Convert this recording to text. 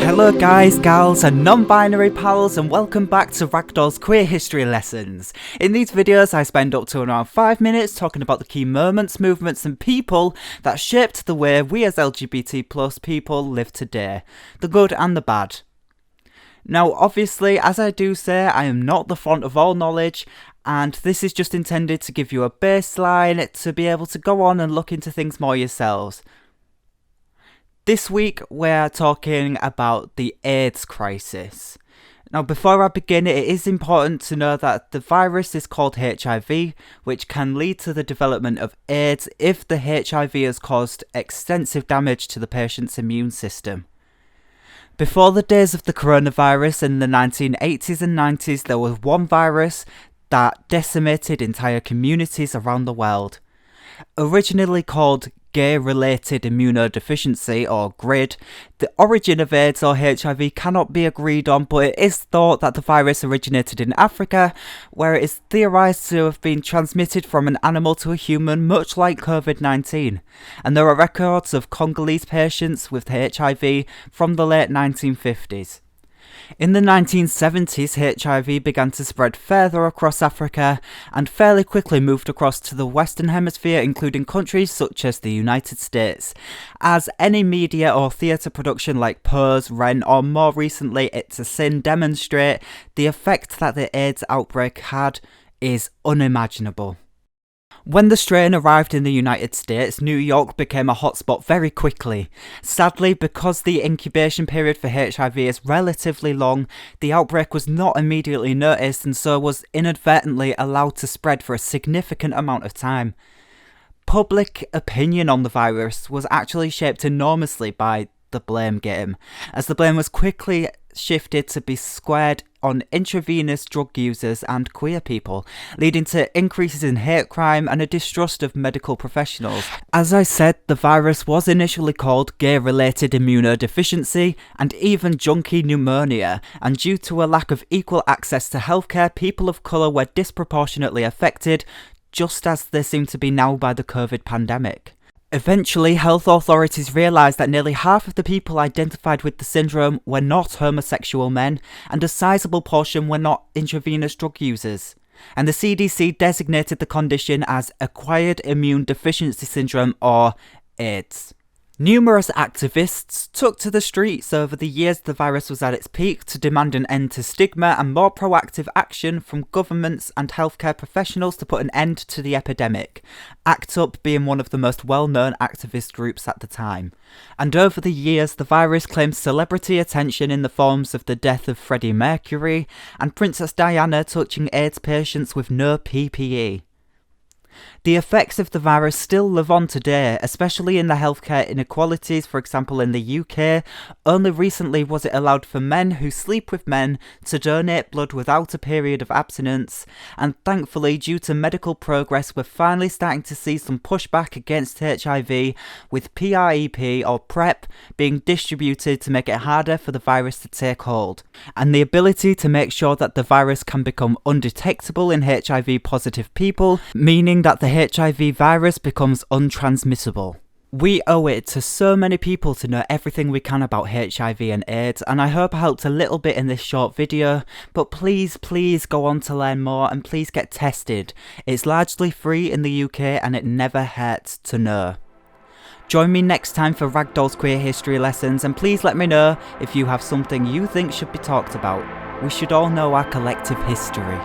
Hello guys, gals and non-binary pals, and welcome back to Ragdoll's Queer History Lessons. In these videos I spend up to around 5 minutes talking about the key moments, movements and people that shaped the way we as LGBT+ people live today, the good and the bad. Now obviously, as I do say, I am not the font of all knowledge, and this is just intended to give you a baseline to be able to go on and look into things more yourselves. This week we're talking about the AIDS crisis. Now before I begin, it is important to know that the virus is called HIV, which can lead to the development of AIDS if the HIV has caused extensive damage to the patient's immune system. Before the days of the coronavirus in the 1980s and 90s, there was one virus that decimated entire communities around the world. Originally called gay-related immunodeficiency, or GRID, the origin of AIDS or HIV cannot be agreed on, but it is thought that the virus originated in Africa, where it is theorised to have been transmitted from an animal to a human, much like COVID-19. And there are records of Congolese patients with HIV from the late 1950s. In the 1970s, HIV began to spread further across Africa and fairly quickly moved across to the Western Hemisphere, including countries such as the United States. As any media or theatre production like Pose, Rent, or more recently It's a Sin demonstrate, the effect that the AIDS outbreak had is unimaginable. When the strain arrived in the United States, New York became a hotspot very quickly. Sadly, because the incubation period for HIV is relatively long, the outbreak was not immediately noticed and so was inadvertently allowed to spread for a significant amount of time. Public opinion on the virus was actually shaped enormously by the blame game, as the blame was quickly shifted to be squared on intravenous drug users and queer people, leading to increases in hate crime and a distrust of medical professionals. As I said, the virus was initially called gay-related immunodeficiency and even junkie pneumonia, and due to a lack of equal access to healthcare, people of colour were disproportionately affected, just as they seem to be now by the COVID pandemic. Eventually, health authorities realised that nearly half of the people identified with the syndrome were not homosexual men, and a sizable portion were not intravenous drug users. And the CDC designated the condition as Acquired Immune Deficiency Syndrome, or AIDS. Numerous activists took to the streets over the years the virus was at its peak to demand an end to stigma and more proactive action from governments and healthcare professionals to put an end to the epidemic, ACT UP being one of the most well-known activist groups at the time. And over the years, the virus claimed celebrity attention in the forms of the death of Freddie Mercury and Princess Diana touching AIDS patients with no PPE. The effects of the virus still live on today, especially in the healthcare inequalities. For example, in the UK, only recently was it allowed for men who sleep with men to donate blood without a period of abstinence, and thankfully, due to medical progress, we're finally starting to see some pushback against HIV, with PrEP or PrEP being distributed to make it harder for the virus to take hold, and the ability to make sure that the virus can become undetectable in HIV-positive people, meaning that the HIV virus becomes untransmissible. We owe it to so many people to know everything we can about HIV and AIDS, and I hope I helped a little bit in this short video, but please go on to learn more and please get tested. It's largely free in the UK and it never hurts to know. Join me next time for Ragdoll's Queer History Lessons, and please let me know if you have something you think should be talked about. We should all know our collective history.